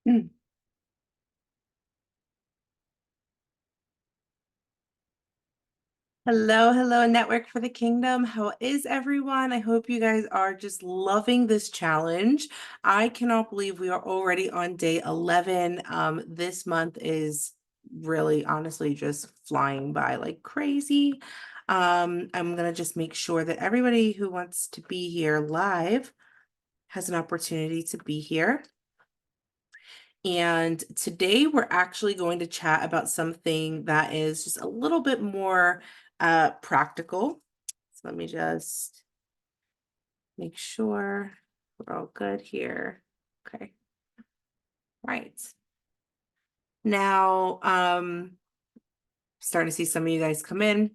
Hello, hello, Network for the Kingdom. How is everyone? I hope you guys are just loving this challenge. I cannot believe we are already on day 11. This month is really honestly just flying by like crazy. I'm gonna just make sure that everybody who wants to be here live has an opportunity to be here. And today we're actually going to chat about something that is just a little bit more practical. So let me just make sure we're all good here. Okay. Right. Now, starting to see some of you guys come in.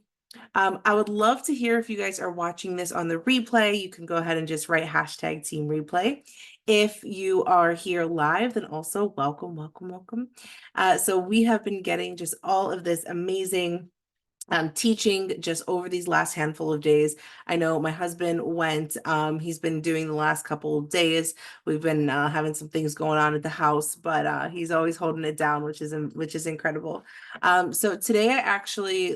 I would love to hear if you guys are watching this on the replay. You can go ahead and just write hashtag team replay. If you are here live, then also welcome, welcome, welcome. So we have been getting just all of this amazing teaching just over these last handful of days. I know my husband went, he's been doing the last couple of days. We've been having some things going on at the house, but he's always holding it down, which is incredible. So today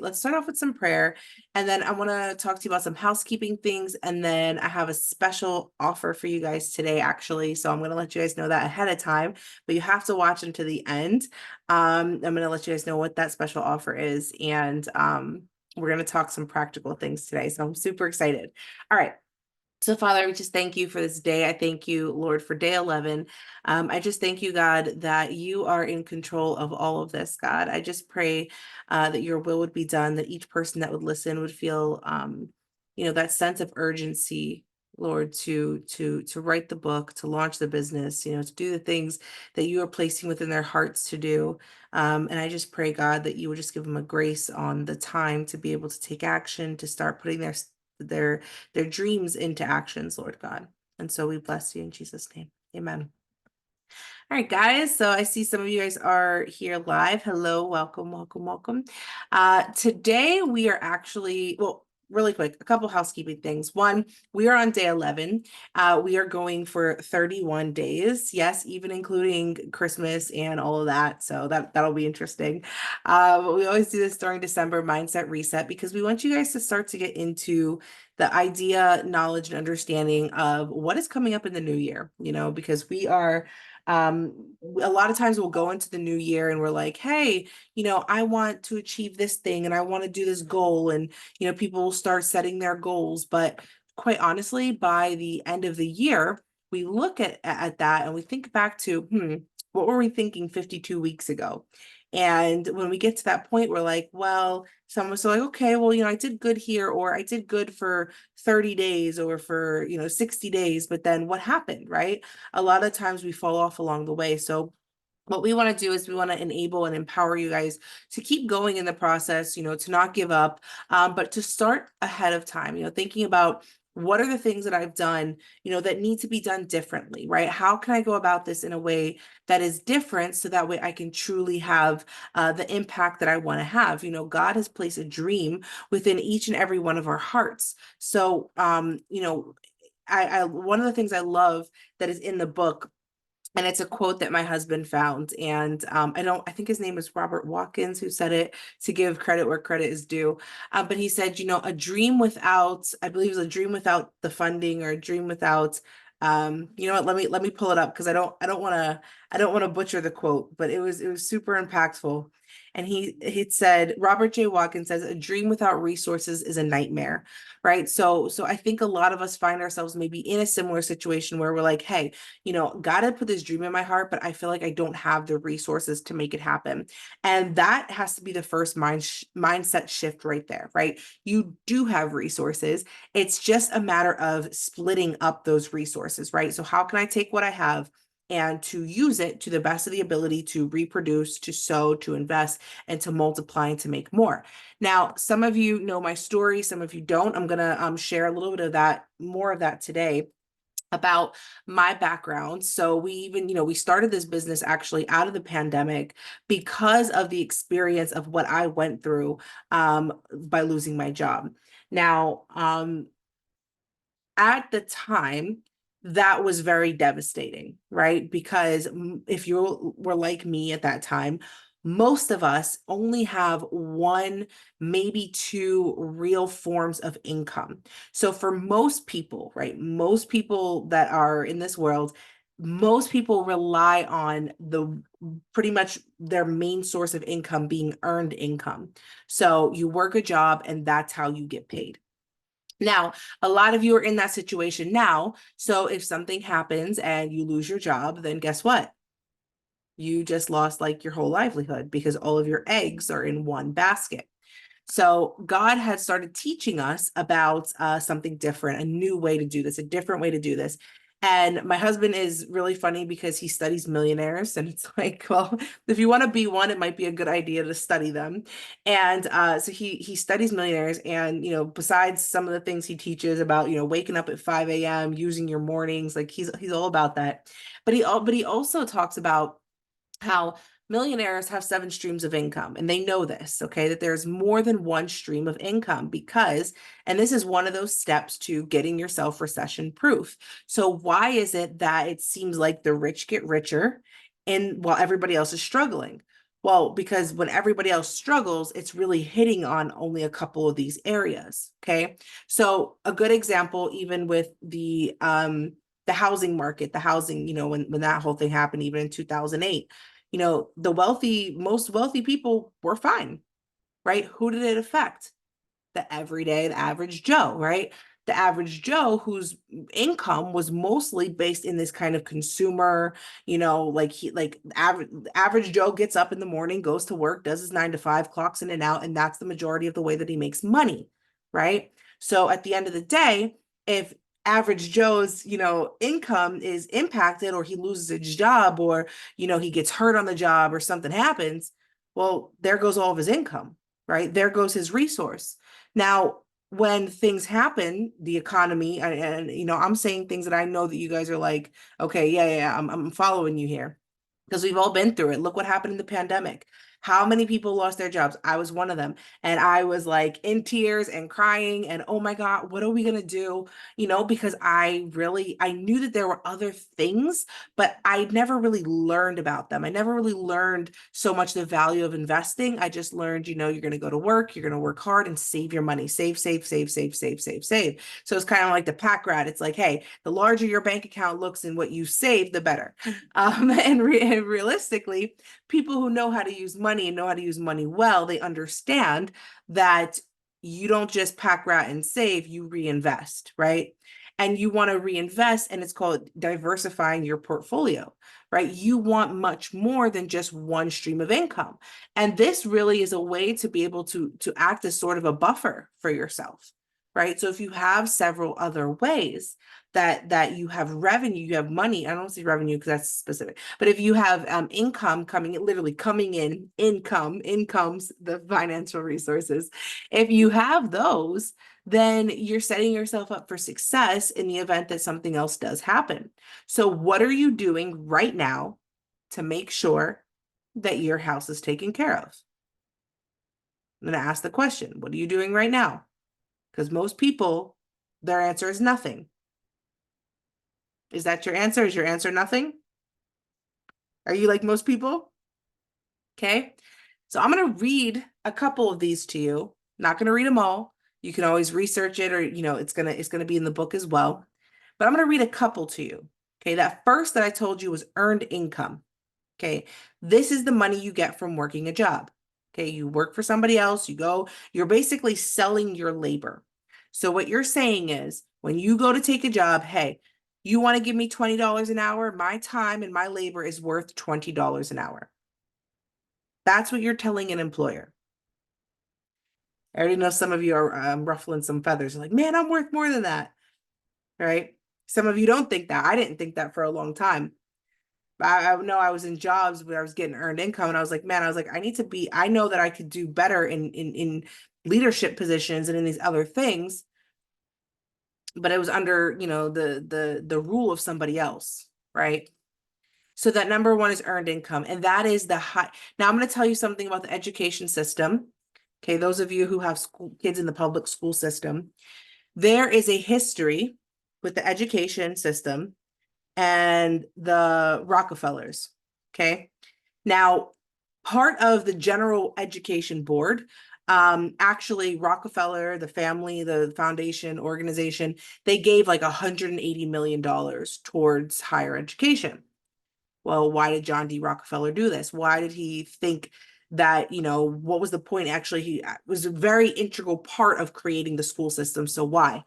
let's start off with some prayer, and then I want to talk to you about some housekeeping things, and then I have a special offer for you guys today, actually. So I'm going to let you guys know that ahead of time, but you have to watch them to the end. I'm going to let you guys know what that special offer is, and we're going to talk some practical things today. So I'm super excited. All right. So, Father, we just thank you for this day. I thank you, Lord, for day 11. I just thank you, God, that you are in control of all of this, God. I just pray that your will would be done, that each person that would listen would feel, that sense of urgency, Lord, to write the book, to launch the business, to do the things that you are placing within their hearts to do. And I just pray, God, that you would just give them a grace on the time to be able to take action, to start putting their dreams into actions, Lord God. And so we bless you in Jesus' name. Amen. All right, guys. So I see some of you guys are here live. Hello, welcome, welcome, welcome. Today we are actually, well, really quick, a couple housekeeping things. One, we are on day 11. We are going for 31 days. Yes, even including Christmas and all of that. So that'll be interesting. But we always do this during December mindset reset because we want you guys to start to get into the idea, knowledge, and understanding of what is coming up in the new year, because we are a lot of times we'll go into the new year and we're like, hey, I want to achieve this thing and I want to do this goal. And, people will start setting their goals. But quite honestly, by the end of the year, we look at that and we think back to, what were we thinking 52 weeks ago? And when we get to that point, we're like, well, someone's like, okay, well, I did good here, or I did good for 30 days or for, 60 days, but then what happened, right? A lot of times we fall off along the way. So what we want to do is we want to enable and empower you guys to keep going in the process, to not give up, but to start ahead of time, thinking about what are the things that I've done, that need to be done differently, right? How can I go about this in a way that is different so that way I can truly have the impact that I want to have? God has placed a dream within each and every one of our hearts. So, I one of the things I love that is in the book, and it's a quote that my husband found, and I think his name is Robert Watkins who said it, to give credit where credit is due. But he said, a dream without, I believe it was a dream without the funding, or a dream without, you know what, let me pull it up, because I don't want to butcher the quote, but it was super impactful. And he said, Robert J. Watkins says, a dream without resources is a nightmare, right? So I think a lot of us find ourselves maybe in a similar situation where we're like, hey, God had put this dream in my heart, but I feel like I don't have the resources to make it happen. And that has to be the first mindset shift right there, right? You do have resources. It's just a matter of splitting up those resources, right? So how can I take what I have and to use it to the best of the ability to reproduce, to sow, to invest, and to multiply and to make more? Now, some of you know my story, some of you don't. I'm going to share a little bit of that, more of that today, about my background. So we started this business actually out of the pandemic because of the experience of what I went through by losing my job. Now, at the time, that was very devastating, right? Because if you were like me at that time, most of us only have one, maybe two real forms of income. So for most people, right, most people that are in this world, most people rely on the pretty much their main source of income being earned income. So you work a job and that's how you get paid. Now, a lot of you are in that situation now. So if something happens and you lose your job, then guess what? You just lost like your whole livelihood because all of your eggs are in one basket. So God had started teaching us about something different, a new way to do this, a different way to do this. And my husband is really funny because he studies millionaires. And it's like, well, if you want to be one, it might be a good idea to study them. And so he studies millionaires. And, you know, besides some of the things he teaches about, you know, waking up at 5 a.m., using your mornings, like he's all about that. But he also talks about how millionaires have 7 streams of income, and they know this, okay, that there's more than one stream of income because, and this is one of those steps to getting yourself recession proof. So why is it that it seems like the rich get richer and while everybody else is struggling? Well, because when everybody else struggles, it's really hitting on only a couple of these areas, okay? So a good example, even with the housing market, the housing, you know, when that whole thing happened, even in 2008, you know, most wealthy people were fine, right? Who did it affect? The everyday, the average Joe, right? The average Joe whose income was mostly based in this kind of consumer, you know, like average Joe gets up in the morning, goes to work, does his 9 to 5, clocks in and out, and that's the majority of the way that he makes money, right? So at the end of the day, if average Joe's, you know, income is impacted or he loses his job or, you know, he gets hurt on the job or something happens, well, there goes all of his income, right? There goes his resource. Now, when things happen, the economy, and you know, I'm saying things that I know that you guys are like, okay, yeah, I'm following you here because we've all been through it. Look what happened in the pandemic. How many people lost their jobs? I was one of them. And I was like in tears and crying and oh my God, what are we going to do? You know, because I knew that there were other things, but I never really learned about them. I never really learned so much the value of investing. I just learned, you know, you're going to go to work, you're going to work hard and save your money, save, save, save, save, save, save, save. So it's kind of like the pack rat. It's like, hey, the larger your bank account looks and what you save, the better. And realistically, people who know how to use money and know how to use money well, they understand that you don't just pack rat and save, you reinvest, right? And you want to reinvest, and it's called diversifying your portfolio, right? You want much more than just one stream of income. And this really is a way to be able to act as sort of a buffer for yourself, right? So if you have several other ways that you have revenue, you have money. I don't see revenue because that's specific, but if you have income coming, literally coming in, incomes, the financial resources. If you have those, then you're setting yourself up for success in the event that something else does happen. So what are you doing right now to make sure that your house is taken care of? I'm going to ask the question, what are you doing right now? Because most people, their answer is nothing. Is that your answer? Is your answer nothing? Are you like most people? Okay. So I'm going to read a couple of these to you. Not going to read them all. You can always research it or, you know, it's going to be in the book as well. But I'm going to read a couple to you. Okay. That first that I told you was earned income. Okay. This is the money you get from working a job. Okay. You work for somebody else, you're basically selling your labor. So what you're saying is when you go to take a job, hey, you want to give me $20 an hour? My time and my labor is worth $20 an hour. That's what you're telling an employer. I already know some of you are ruffling some feathers. Like, man, I'm worth more than that, right? Some of you don't think that. I didn't think that for a long time. I know I was in jobs where I was getting earned income and I was like, man, I know that I could do better in leadership positions and in these other things, but it was under, you know, the rule of somebody else, right? So that number one is earned income, and that is the high. Now I'm going to tell you something about the education system. Okay, those of you who have kids in the public school system, there is a history with the education system and the Rockefellers. Okay. Now, part of the General Education Board, actually Rockefeller, the family, the foundation organization, they gave like $180 million towards higher education. Well, why did John D. Rockefeller do this? Why did he think that, what was the point? Actually, he was a very integral part of creating the school system. So why?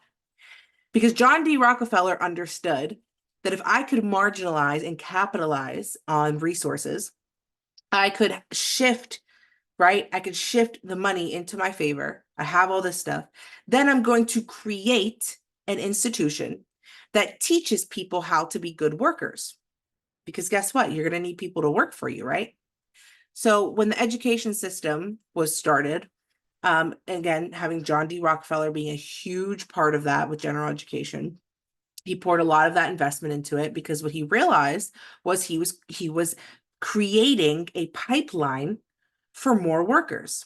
Because John D. Rockefeller understood that if I could marginalize and capitalize on resources, I could shift, right? I could shift the money into my favor. I have all this stuff. Then I'm going to create an institution that teaches people how to be good workers. Because guess what? You're going to need people to work for you, right? So when the education system was started, again, having John D. Rockefeller being a huge part of that with general education, he poured a lot of that investment into it because what he realized was he was creating a pipeline for more workers.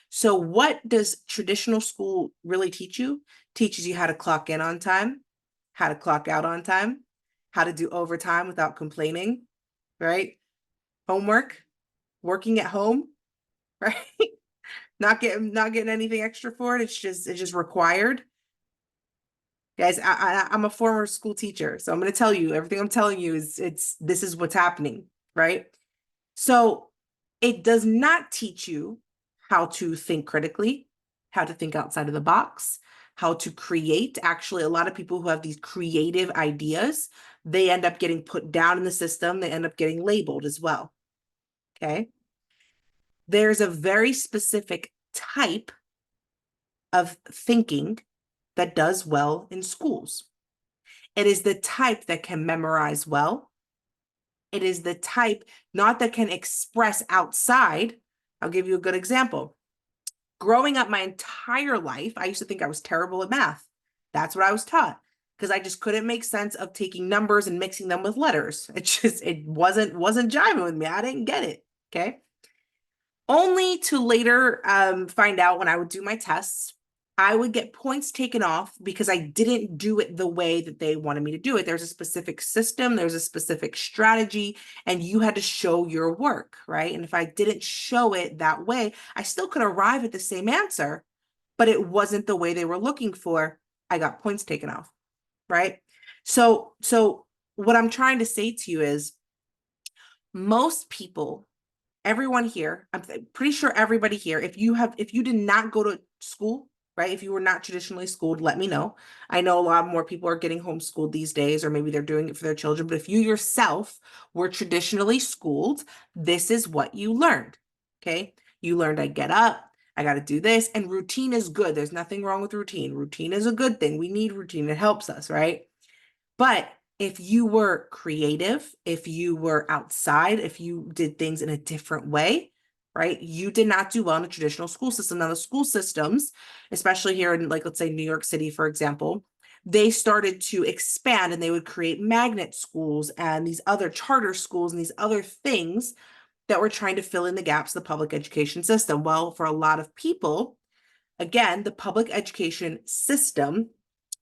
So what does traditional school really teach you? Teaches you how to clock in on time, how to clock out on time, how to do overtime without complaining, right? Homework, working at home, right? Not getting anything extra for it. It's just required. Guys, I'm a former school teacher, so I'm going to tell you everything I'm telling you is this is what's happening, right? So it does not teach you how to think critically, how to think outside of the box, how to create. Actually, a lot of people who have these creative ideas, they end up getting put down in the system. They end up getting labeled as well. Okay. There's a very specific type of thinking that does well in schools. It is the type that can memorize well. It is the type not that can express outside. I'll give you a good example. Growing up my entire life, I used to think I was terrible at math. That's what I was taught because I just couldn't make sense of taking numbers and mixing them with letters. It wasn't jiving with me. I didn't get it. Okay. Only to later find out when I would do my tests, I would get points taken off because I didn't do it the way that they wanted me to do it. There's a specific system, there's a specific strategy, and you had to show your work, right? And if I didn't show it that way, I still could arrive at the same answer, but it wasn't the way they were looking for. I got points taken off, right? So what I'm trying to say to you is most people, everyone here, I'm pretty sure everybody here, if you did not go to school, right? If you were not traditionally schooled, let me know. I know a lot more people are getting homeschooled these days, or maybe they're doing it for their children. But if you yourself were traditionally schooled, this is what you learned. Okay. You learned I get up, I got to do this, and routine is good. There's nothing wrong with routine. Routine is a good thing. We need routine. It helps us, right? But if you were creative, if you were outside, if you did things in a different way, right? You did not do well in a traditional school system. Now, the school systems, especially here in, like, let's say New York City, for example, they started to expand and they would create magnet schools and these other charter schools and these other things that were trying to fill in the gaps of the public education system. Well, for a lot of people, again, the public education system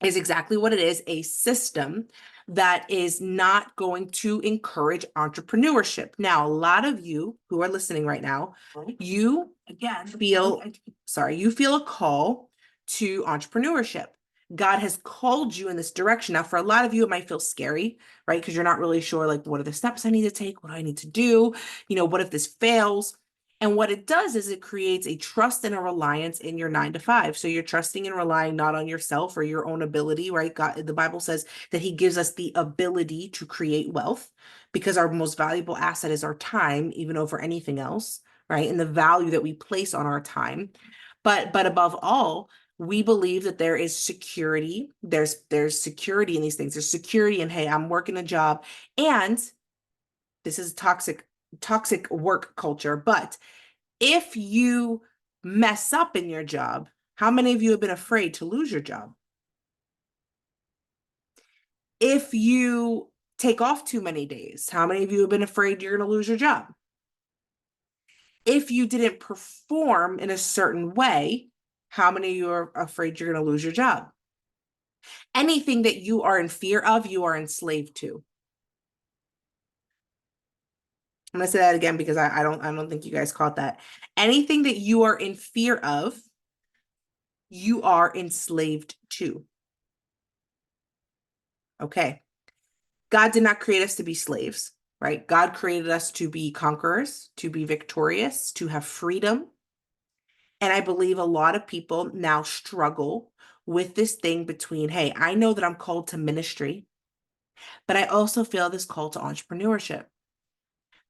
is exactly what it is, a system that is not going to encourage entrepreneurship. Now, a lot of you who are listening right now, you again feel a call to entrepreneurship. God has called you in this direction. Now, for a lot of you, it might feel scary, right? Because you're not really sure, like, what are the steps I need to take? What do I need to do? What if this fails? And what it does is it creates a trust and a reliance in your 9 to 5. So you're trusting and relying not on yourself or your own ability, right? God, the Bible says that he gives us the ability to create wealth because our most valuable asset is our time, even over anything else, right? And the value that we place on our time. But above all, we believe that there is security. There's security in these things. There's security in, hey, I'm working a job. And this is toxic work culture. But if you mess up in your job, how many of you have been afraid to lose your job? If you take off too many days, how many of you have been afraid you're going to lose your job? If you didn't perform in a certain way, how many of you are afraid you're going to lose your job? Anything that you are in fear of, you are enslaved to. I'm gonna say that again because I don't think you guys caught that. Anything that you are in fear of, you are enslaved to. Okay. God did not create us to be slaves, right? God created us to be conquerors, to be victorious, to have freedom. And I believe a lot of people now struggle with this thing between, hey, I know that I'm called to ministry, but I also feel this call to entrepreneurship.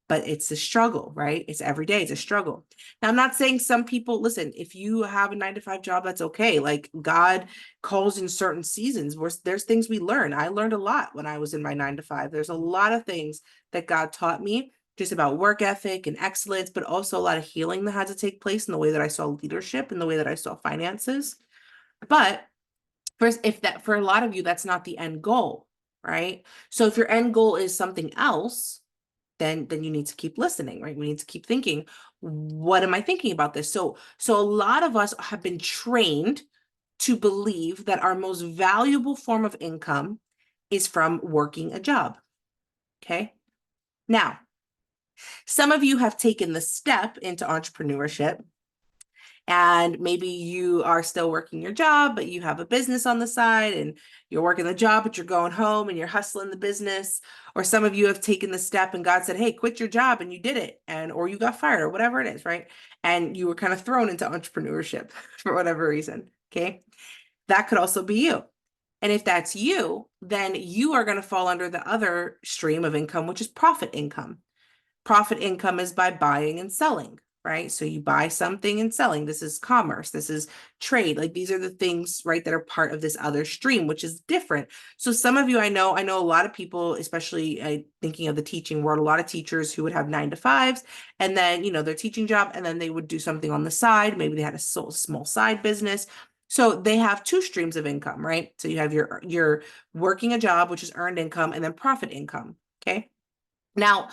But it's a struggle, right? It's every day, it's a struggle. Now, I'm not saying some people, listen, if you have a 9 to 5 job, that's okay. Like God calls in certain seasons where there's things we learn. I learned a lot when I was in my 9 to 5. There's a lot of things that God taught me just about work ethic and excellence, but also a lot of healing that had to take place in the way that I saw leadership and the way that I saw finances. But first, if that for a lot of you, that's not the end goal, right? So if your end goal is something else, then you need to keep listening, right? We need to keep thinking, what am I thinking about this? So a lot of us have been trained to believe that our most valuable form of income is from working a job. Okay. Now, some of you have taken the step into entrepreneurship, and maybe you are still working your job, but you have a business on the side, and you're working the job, but you're going home and you're hustling the business. Or some of you have taken the step and God said, hey, quit your job, and you did it, and or you got fired or whatever it is, right? And you were kind of thrown into entrepreneurship for whatever reason. Okay. That could also be you. And if that's you, then you are going to fall under the other stream of income, which is profit income. Profit income is by buying and selling, right? So you buy something and selling. This is commerce. This is trade. Like these are the things, right, that are part of this other stream, which is different. So some of you, I know a lot of people, especially thinking of the teaching world, a lot of teachers who would have 9 to 5s, and then, their teaching job, and then they would do something on the side. Maybe they had a small side business. So they have two streams of income, right? So you have your working a job, which is earned income, and then profit income. Okay. Now,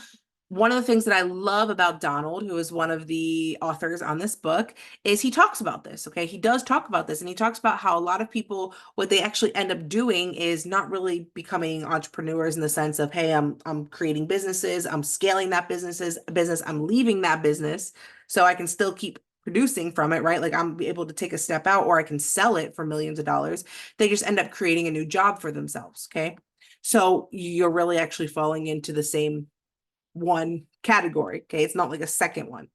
one of the things that I love about Donald, who is one of the authors on this book, is he talks about this. Okay. He does talk about this, and he talks about how a lot of people, what they actually end up doing is not really becoming entrepreneurs in the sense of, hey, I'm creating businesses, I'm scaling that business, I'm leaving that business so I can still keep producing from it, right? Like I'm able to take a step out, or I can sell it for millions of dollars. They just end up creating a new job for themselves. Okay. So you're really actually falling into the same one category. Okay. It's not like a second one.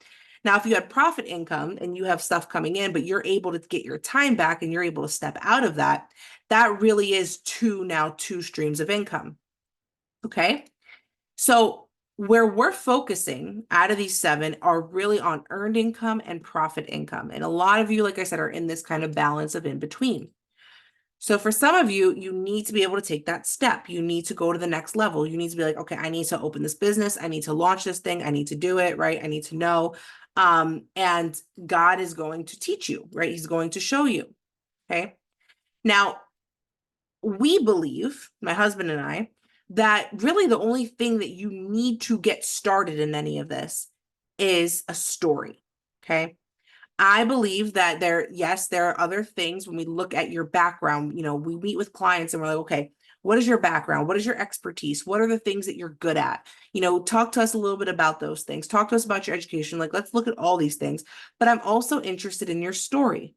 Now, if you had profit income and you have stuff coming in, but you're able to get your time back and you're able to step out of that, that really is two streams of income. Okay. So where we're focusing out of these 7 are really on earned income and profit income. And a lot of you, like I said, are in this kind of balance of in between. So for some of you, you need to be able to take that step. You need to go to the next level. You need to be like, okay, I need to open this business. I need to launch this thing. I need to do it, right? I need to know. And God is going to teach you, right? He's going to show you. Okay. Now, we believe, my husband and I, that really the only thing that you need to get started in any of this is a story. Okay. I believe that yes, there are other things when we look at your background. We meet with clients and we're like, okay, what is your background? What is your expertise? What are the things that you're good at? Talk to us a little bit about those things. Talk to us about your education. Like, let's look at all these things. But I'm also interested in your story,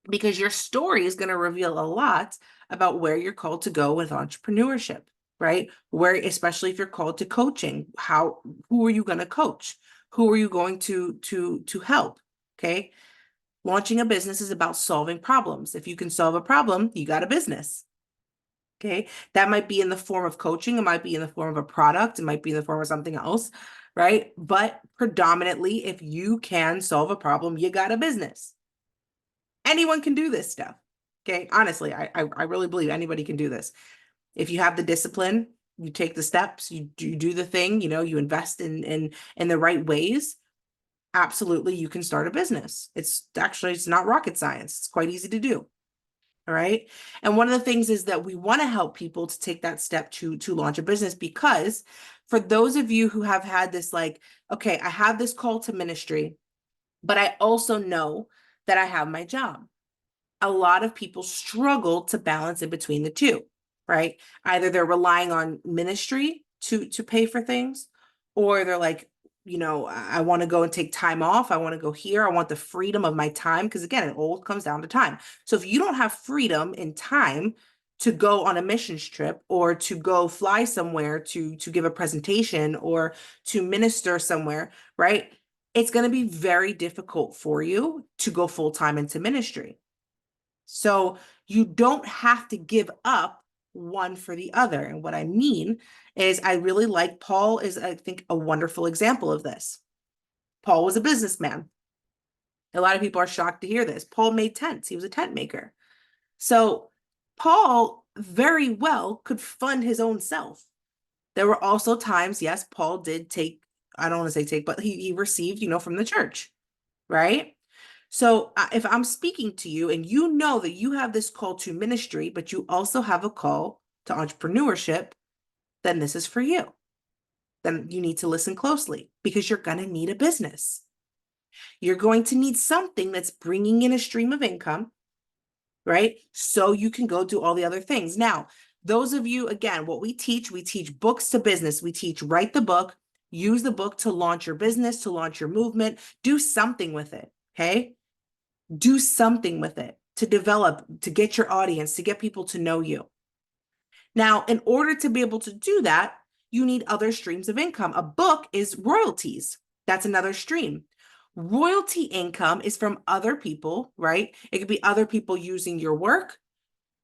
because your story is going to reveal a lot about where you're called to go with entrepreneurship, right? Where, especially if you're called to coaching, who are you going to coach? Who are you going to help? Okay. Launching a business is about solving problems. If you can solve a problem, you got a business. Okay. That might be in the form of coaching. It might be in the form of a product. It might be in the form of something else, right? But predominantly, if you can solve a problem, you got a business. Anyone can do this stuff. Okay. Honestly, I really believe anybody can do this. If you have the discipline, you take the steps, you do the thing, you invest in the right ways. Absolutely, you can start a business. It's not rocket science. It's quite easy to do. All right. And one of the things is that we want to help people to take that step to launch a business, because for those of you who have had this, like, okay, I have this call to ministry, but I also know that I have my job. A lot of people struggle to balance in between the two, right? Either they're relying on ministry to pay for things, or they're like, I want to go and take time off. I want to go here. I want the freedom of my time. Because again, it all comes down to time. So if you don't have freedom in time to go on a missions trip or to go fly somewhere to give a presentation or to minister somewhere, right? It's going to be very difficult for you to go full time into ministry. So you don't have to give up one for the other. And what I mean is I really like Paul is, I think, a wonderful example of this. Paul was a businessman. A lot of people are shocked to hear this. Paul made tents. He was a tent maker. So Paul very well could fund his own self. There were also times, yes, Paul did take, I don't want to say take, but he received, from the church, right? So if I'm speaking to you and you know that you have this call to ministry, but you also have a call to entrepreneurship, then this is for you. Then you need to listen closely because you're going to need a business. You're going to need something that's bringing in a stream of income, right? So you can go do all the other things. Now, those of you, again, what we teach books to business. We teach write the book, use the book to launch your business, to launch your movement, do something with it, okay? Do something with it to develop, to get your audience, to get people to know you. Now, in order to be able to do that, you need other streams of income. A book is royalties. That's another stream. Royalty income is from other people, right? It could be other people using your work,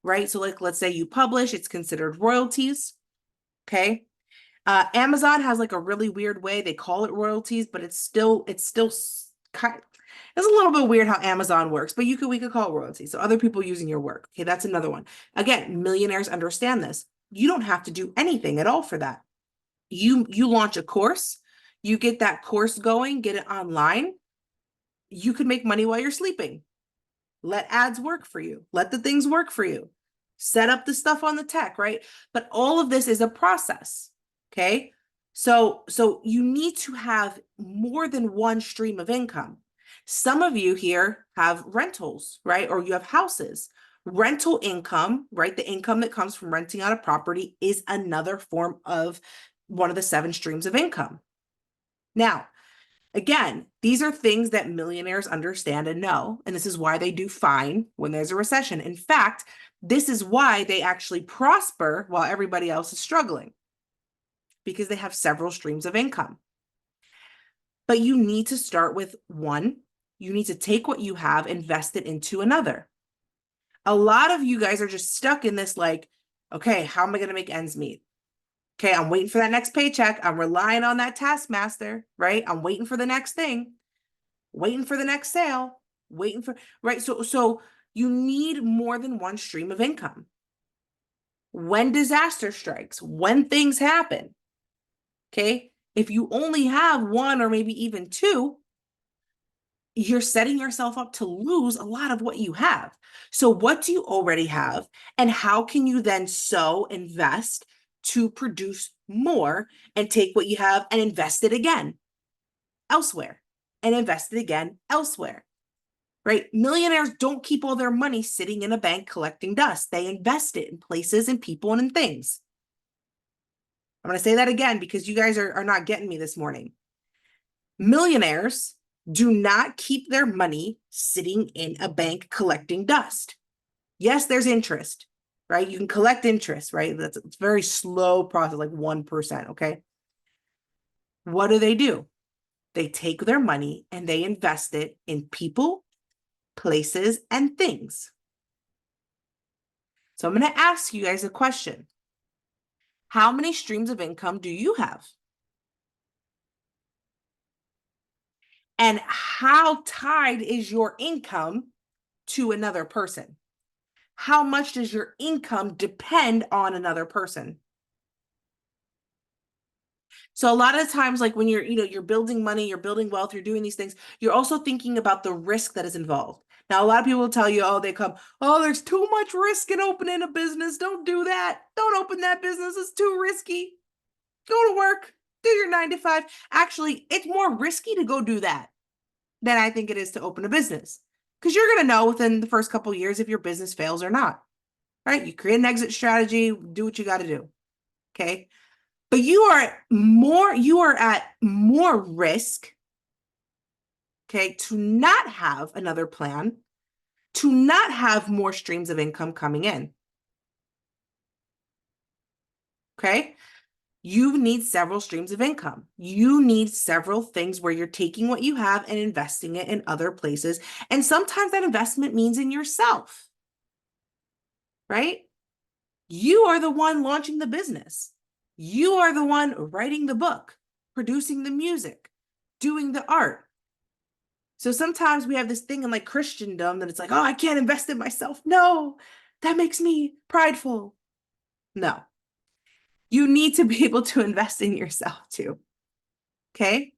right? So like, let's say you publish, it's considered royalties, okay? Amazon has like a really weird way they call it royalties, but it's still kind. It's a little bit weird how Amazon works, but we could call it royalties. So other people using your work. Okay, that's another one. Again, millionaires understand this. You don't have to do anything at all for that. You launch a course, you get that course going, get it online. You can make money while you're sleeping. Let ads work for you. Let the things work for you. Set up the stuff on the tech, right? But all of this is a process. Okay. So you need to have more than one stream of income. Some of you here have rentals, right? Or you have houses. Rental income, right? The income that comes from renting out a property is another form of one of the 7 streams of income. Now, again, these are things that millionaires understand and know, and this is why they do fine when there's a recession. In fact, this is why they actually prosper while everybody else is struggling, because they have several streams of income. But you need to start with one. You need to take what you have, invest it into another. A lot of you guys are just stuck in this like, okay, how am I going to make ends meet? Okay, I'm waiting for that next paycheck. I'm relying on that taskmaster, right? I'm waiting for the next thing, waiting for the next sale, waiting for, right? So you need more than one stream of income. When disaster strikes, when things happen, okay? If you only have one or maybe even two, you're setting yourself up to lose a lot of what you have. So what do you already have? And how can you then invest to produce more and take what you have and invest it again elsewhere and invest it again elsewhere, right? Millionaires don't keep all their money sitting in a bank collecting dust. They invest it in places and people and in things. I'm going to say that again because you guys are not getting me this morning. Millionaires do not keep their money sitting in a bank collecting dust. Yes, there's interest, right? You can collect interest, right? It's a very slow process, like 1%, okay? What do? They take their money and they invest it in people, places, and things. So I'm going to ask you guys a question. How many streams of income do you have? And how tied is your income to another person? How much does your income depend on another person? So a lot of times, like when you're building money, you're building wealth, you're doing these things, you're also thinking about the risk that is involved. Now, a lot of people will tell you, there's too much risk in opening a business. Don't do that. Don't open that business. It's too risky. Go to work, do your 9 to 5. Actually, it's more risky to go do that than I think it is to open a business, because you're going to know within the first couple of years if your business fails or not, right? You create an exit strategy, do what you got to do. Okay. But you are at more risk, okay, to not have another plan, to not have more streams of income coming in. Okay? You need several streams of income. You need several things where you're taking what you have and investing it in other places. And sometimes that investment means in yourself, right? You are the one launching the business. You are the one writing the book, producing the music, doing the art. So sometimes we have this thing in like Christendom that it's like, oh, I can't invest in myself. No, that makes me prideful. No, you need to be able to invest in yourself too. Okay.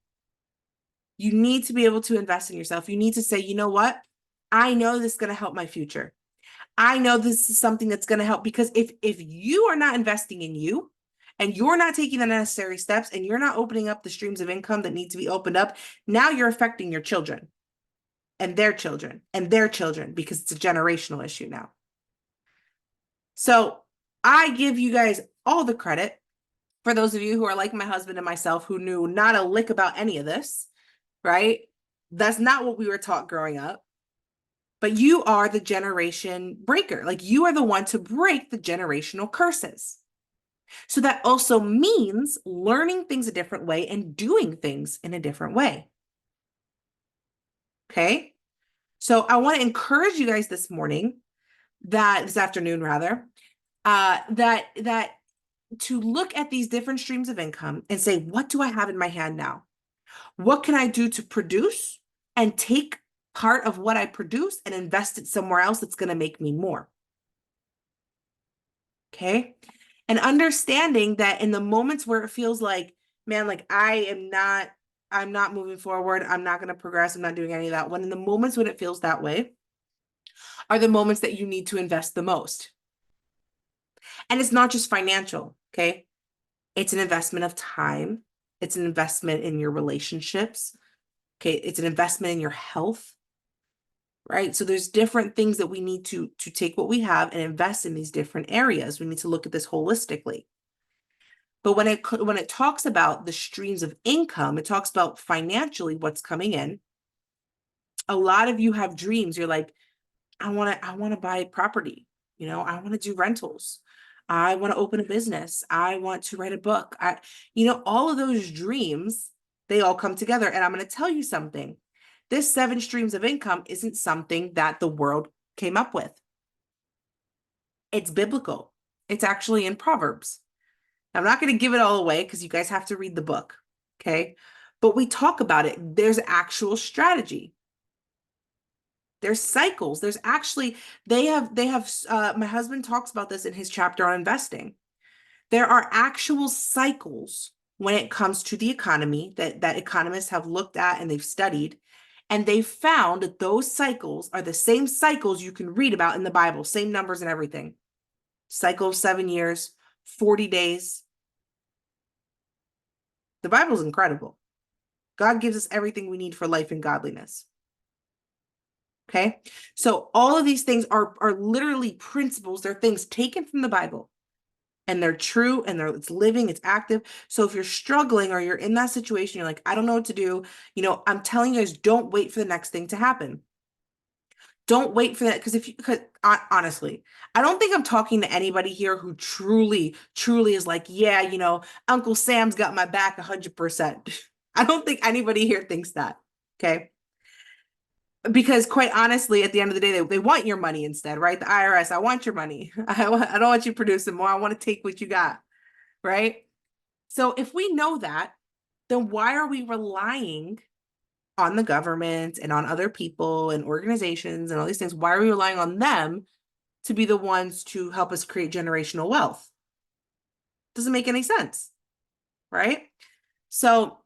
You need to be able to invest in yourself. You need to say, you know what? I know this is going to help my future. I know this is something that's going to help, because if you are not investing in you and you're not taking the necessary steps and you're not opening up the streams of income that need to be opened up, now you're affecting your children and their children and their children, because it's a generational issue now. So I give you guys all the credit for those of you who are like my husband and myself, who knew not a lick about any of this, right? That's not what we were taught growing up. But you are the generation breaker. Like, you are the one to break the generational curses. So that also means learning things a different way and doing things in a different way. Okay. So I want to encourage you guys this afternoon rather, that to look at these different streams of income and say, what do I have in my hand now? What can I do to produce and take part of what I produce and invest it somewhere else that's going to make me more? Okay. And understanding that in the moments where it feels like, man, like I'm not moving forward, I'm not going to progress, I'm not doing any of that. When in the moments when it feels that way are the moments that you need to invest the most. And it's not just financial, okay? It's an investment of time. It's an investment in your relationships. Okay. It's an investment in your health, right? So there's different things that we need to take what we have and invest in these different areas. We need to look at this holistically. But when it talks about the streams of income, it talks about financially what's coming in. A lot of you have dreams. You're like, I want to buy property. I want to do rentals. I want to open a business. I want to write a book. All of those dreams, they all come together. And I'm going to tell you something. This 7 streams of income isn't something that the world came up with. It's biblical. It's actually in Proverbs. I'm not going to give it all away because you guys have to read the book. Okay. But we talk about it. There's actual strategy. There's cycles. There's actually, they have, my husband talks about this in his chapter on investing. There are actual cycles when it comes to the economy that economists have looked at and they've studied. And they found that those cycles are the same cycles you can read about in the Bible, same numbers and everything. Cycle of 7 years, 40 days. The Bible is incredible. God gives us everything we need for life and godliness. Okay. So all of these things are literally principles. They're things taken from the Bible, and they're true, and it's living, it's active. So if you're struggling or you're in that situation, you're like, I don't know what to do. I'm telling you guys, don't wait for the next thing to happen. Don't wait for that. Because honestly, I don't think I'm talking to anybody here who truly is like, yeah, Uncle Sam's got my back 100%. I don't think anybody here thinks that. Okay. Because quite honestly, at the end of the day, they want your money instead, right? The IRS, I want your money. I don't want you producing more. I want to take what you got, right? So if we know that, then why are we relying on the government and on other people and organizations and all these things? Why are we relying on them to be the ones to help us create generational wealth? Doesn't make any sense, right? So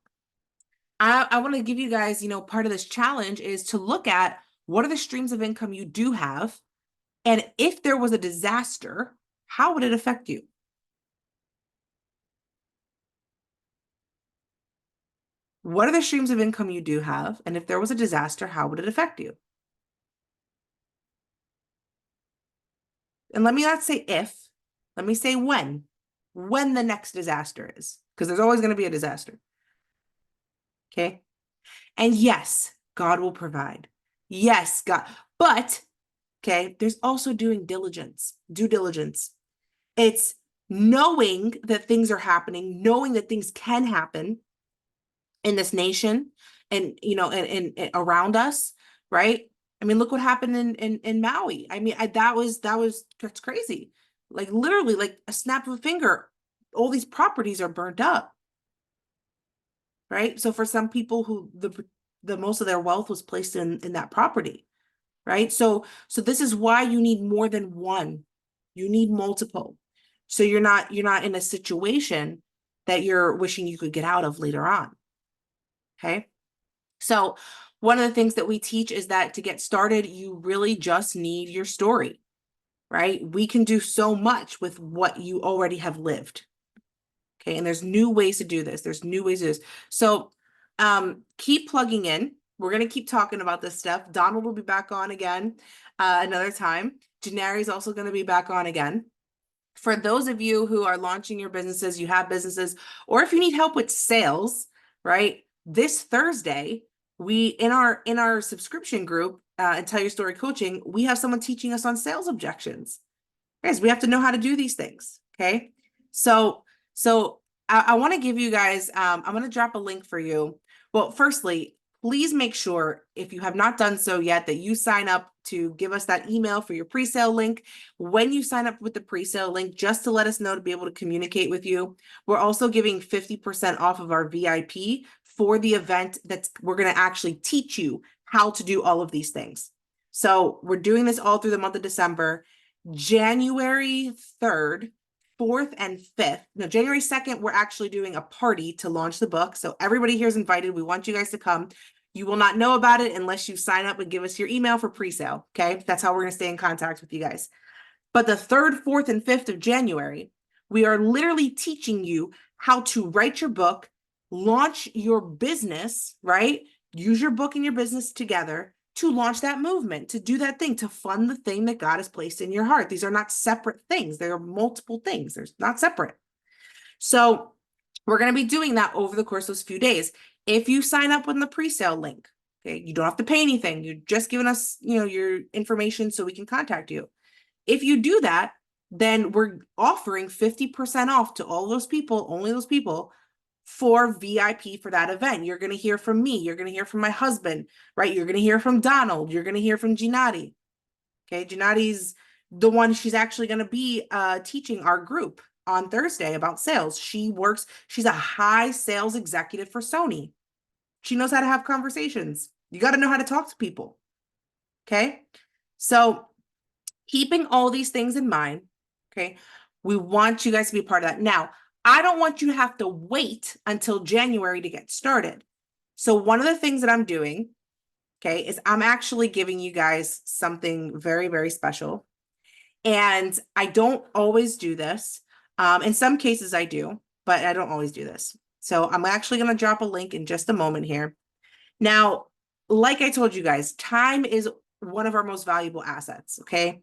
I want to give you guys, part of this challenge is to look at what are the streams of income you do have, and if there was a disaster, how would it affect you? What are the streams of income you do have? And if there was a disaster, how would it affect you? And let me not say if, let me say when. when the next disaster is, because there's always going to be a disaster. Okay. And yes, God will provide. Yes, God. But, okay, there's also doing diligence, due diligence. It's knowing that things are happening, knowing that things can happen in this nation and, and around us, right? I mean, look what happened in Maui. I mean, that's crazy. Like literally, like a snap of a finger, all these properties are burnt up, right? So for some people who the most of their wealth was placed in that property, right? So this is why you need more than one. You need multiple. So you're not in a situation that you're wishing you could get out of later on. Okay? So one of the things that we teach is that to get started, you really just need your story, right? We can do so much with what you already have lived. Okay, and there's new ways to do this. There's new ways to do this. So keep plugging in. We're going to keep talking about this stuff. Donald will be back on again another time. Janari is also going to be back on again. For those of you who are launching your businesses, you have businesses, or if you need help with sales, right? This Thursday, we in our subscription group and Tell Your Story Coaching, we have someone teaching us on sales objections. Guys, we have to know how to do these things. Okay. So I want to give you guys, I'm going to drop a link for you. Well, firstly, please make sure if you have not done so yet that you sign up to give us that email for your pre-sale link. When you sign up with the pre-sale link, just to let us know to be able to communicate with you. We're also giving 50% off of our VIP for the event we're going to actually teach you how to do all of these things. So we're doing this all through the month of December. January 3rd, 4th, and 5th. No, January 2nd, we're actually doing a party to launch the book. So everybody here is invited. We want you guys to come. You will not know about it unless you sign up and give us your email for pre-sale. Okay. That's how we're going to stay in contact with you guys. But the 3rd, 4th, and 5th of January, we are literally teaching you how to write your book, launch your business, right? Use your book and your business together to launch that movement, to do that thing, to fund the thing that God has placed in your heart. These are not separate things. They are multiple things. They're not separate. So we're going to be doing that over the course of those few days. If you sign up with the pre-sale link, okay, you don't have to pay anything. You're just giving us, your information so we can contact you. If you do that, then we're offering 50% off to all those people, only those people, for VIP for that event. You're going to hear from me. You're going to hear from my husband, right? You're going to hear from Donald. You're going to hear from Gennady. Okay, Gennadi's the one, she's actually going to be teaching our group on Thursday about sales. She's a high sales executive for Sony. She knows how to have conversations. You got to know how to talk to people. Okay, so keeping all these things in mind, okay, we want you guys to be a part of that. Now, I don't want you to have to wait until January to get started. So one of the things that I'm doing, okay, is I'm actually giving you guys something very, very special. And I don't always do this. In some cases I do, but I don't always do this. So I'm actually going to drop a link in just a moment here. Now, like I told you guys, time is one of our most valuable assets, okay?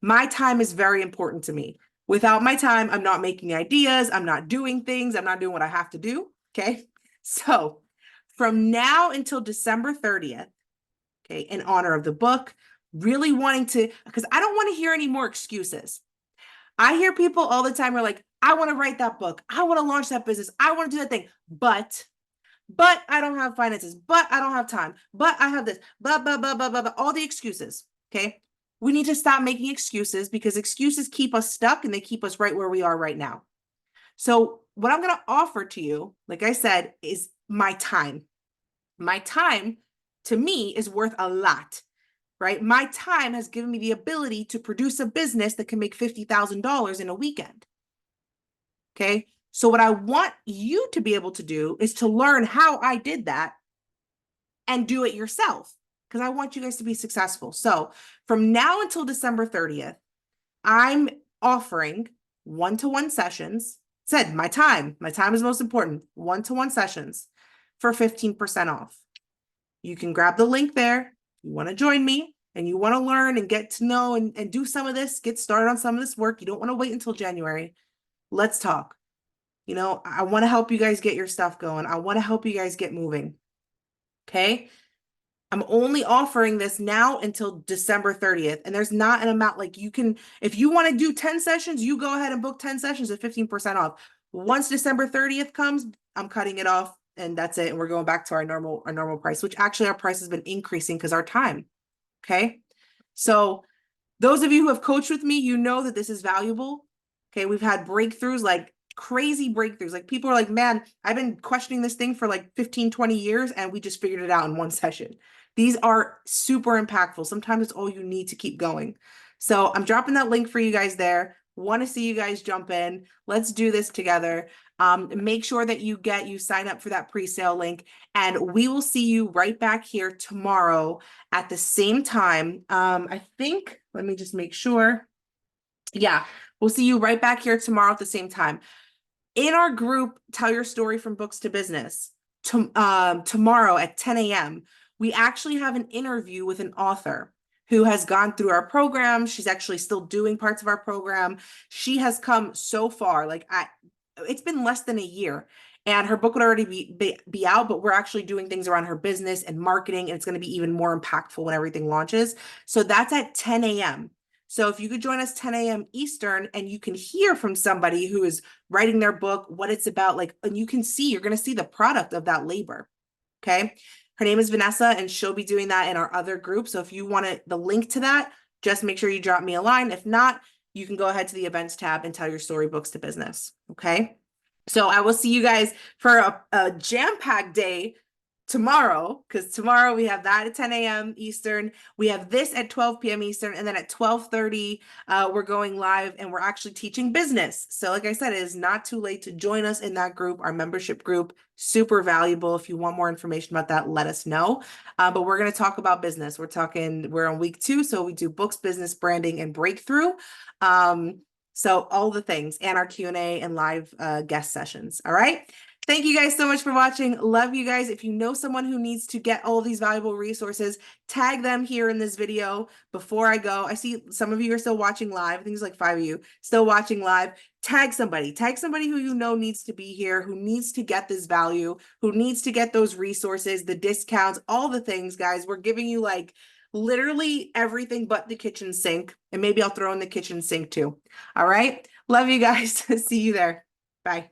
My time is very important to me. Without my time, I'm not making ideas, I'm not doing things, I'm not doing what I have to do, okay? So from now until December 30th, okay, in honor of the book, really wanting to, because I don't want to hear any more excuses. I hear people all the time are like, I want to write that book, I want to launch that business, I want to do that thing, but I don't have finances, but I don't have time, but I have this, blah, blah, blah, blah, blah, blah, all the excuses, okay? We need to stop making excuses because excuses keep us stuck and they keep us right where we are right now. So what I'm going to offer to you, like I said, is my time. My time to me is worth a lot, right? My time has given me the ability to produce a business that can make $50,000 in a weekend. Okay. So what I want you to be able to do is to learn how I did that and do it yourself, because I want you guys to be successful. So from now until December 30th, I'm offering one-to-one sessions. Said my time is most important. One-to-one sessions for 15% off. You can grab the link there. You want to join me and you want to learn and get to know and do some of this, get started on some of this work. You don't want to wait until January. Let's talk. You know, I want to help you guys get your stuff going. I want to help you guys get moving. Okay. I'm only offering this now until December 30th. And there's not an amount like you can, if you want to do 10 sessions, you go ahead and book 10 sessions at 15% off. Once December 30th comes, I'm cutting it off and that's it. And we're going back to our normal price, which actually our price has been increasing because our time. Okay. So those of you who have coached with me, you know that this is valuable. Okay. We've had breakthroughs, like crazy breakthroughs. Like people are like, man, I've been questioning this thing for like 15, 20 years and we just figured it out in one session. These are super impactful. Sometimes it's all you need to keep going. So I'm dropping that link for you guys there. Want to see you guys jump in. Let's do this together. Make sure that you sign up for that pre-sale link, and we will see you right back here tomorrow at the same time. I think, let me just make sure. Yeah, we'll see you right back here tomorrow at the same time. In our group, Tell Your Story from Books to Business, tomorrow at 10 a.m., we actually have an interview with an author who has gone through our program. She's actually still doing parts of our program. She has come so far, it's been less than a year. And her book would already be out, but we're actually doing things around her business and marketing, and it's going to be even more impactful when everything launches. So that's at 10 a.m. So if you could join us 10 a.m. Eastern, and you can hear from somebody who is writing their book, what it's about, like, and you're going to see the product of that labor. Okay. Her name is Vanessa, and she'll be doing that in our other group. So if you want the link to that, just make sure you drop me a line. If not, you can go ahead to the events tab and Tell Your Story Books to Business. Okay. So I will see you guys for a jam-packed day tomorrow, because tomorrow we have that at 10 a.m. Eastern. We have this at 12 p.m. Eastern, and then at 12:30, we're going live and we're actually teaching business. So like I said, it is not too late to join us in that group, our membership group. Super valuable. If you want more information about that, let us know. But we're going to talk about business. We're on week 2, so we do books, business, branding, and breakthrough. So all the things, and our Q&A and live guest sessions. All right. Thank you guys so much for watching. Love you guys. If you know someone who needs to get all these valuable resources, tag them here in this video before I go. I see some of you are still watching live. I think there's like 5 of you still watching live. Tag somebody who you know needs to be here, who needs to get this value, who needs to get those resources, the discounts, all the things, guys. We're giving you like literally everything but the kitchen sink. And maybe I'll throw in the kitchen sink too. All right. Love you guys. See you there. Bye.